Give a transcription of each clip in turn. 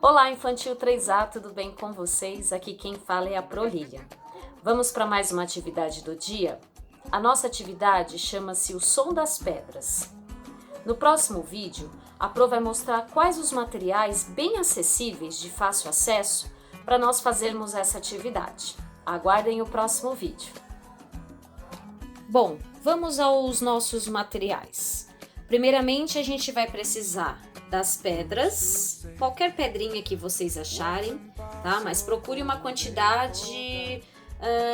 Olá, Infantil 3A, tudo bem com vocês? Aqui quem fala é a Pro Lilian. Vamos para mais uma atividade do dia? A nossa atividade chama-se o som das pedras. No próximo vídeo, a Pro vai mostrar quais os materiais bem acessíveis de fácil acesso para nós fazermos essa atividade. Aguardem o próximo vídeo. Bom, vamos aos nossos materiais. Primeiramente, a gente vai precisar das pedras, qualquer pedrinha que vocês acharem, tá? Mas procure uma quantidade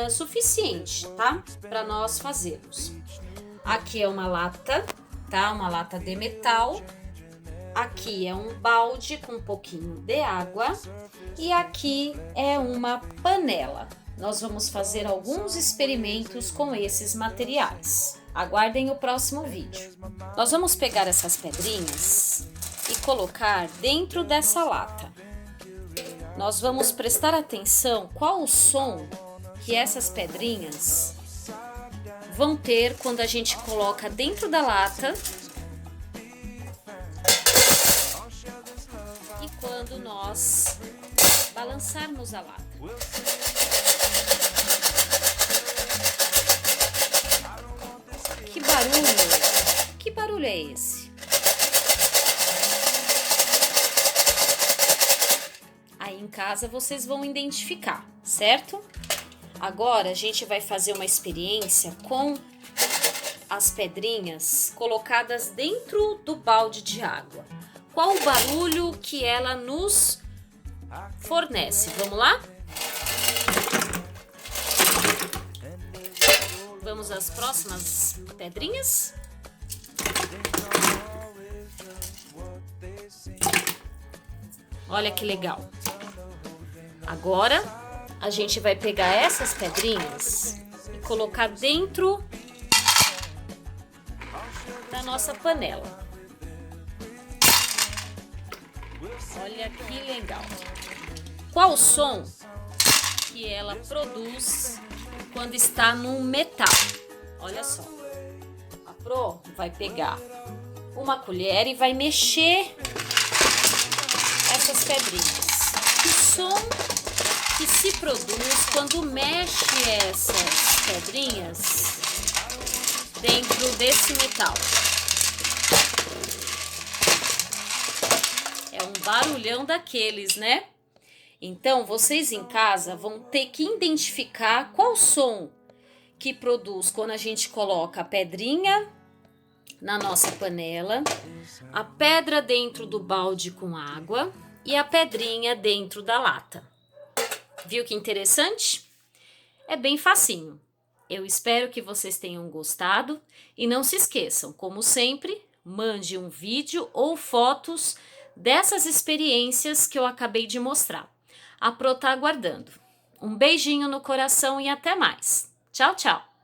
suficiente, tá? Para nós fazermos. Aqui é uma lata, tá? Uma lata de metal. Aqui é um balde com um pouquinho de água. E aqui é uma panela. Nós vamos fazer alguns experimentos com esses materiais. Aguardem o próximo vídeo. Nós vamos pegar essas pedrinhas e colocar dentro dessa lata. Nós vamos prestar atenção qual o som que essas pedrinhas vão ter quando a gente coloca dentro da lata e quando nós balançarmos a lata. Que barulho! Que barulho é esse? Aí em casa vocês vão identificar, certo? Agora a gente vai fazer uma experiência com as pedrinhas colocadas dentro do balde de água. Qual o barulho que ela nos fornece? Vamos lá? Vamos às próximas pedrinhas? Olha que legal. Agora a gente vai pegar essas pedrinhas e colocar dentro da nossa panela. Olha que legal. Qual o som que ela produz quando está no metal? Olha só. A Pro vai pegar uma colher e vai mexer essas pedrinhas. O som que se produz quando mexe essas pedrinhas dentro desse metal. É um barulhão daqueles, né? Então, vocês em casa vão ter que identificar qual o som que produz quando a gente coloca a pedrinha na nossa panela, a pedra dentro do balde com água e a pedrinha dentro da lata. Viu que interessante? É bem facinho. Eu espero que vocês tenham gostado e não se esqueçam, como sempre, mande um vídeo ou fotos dessas experiências que eu acabei de mostrar. A Pro tá aguardando. Um beijinho no coração e até mais. Tchau, tchau!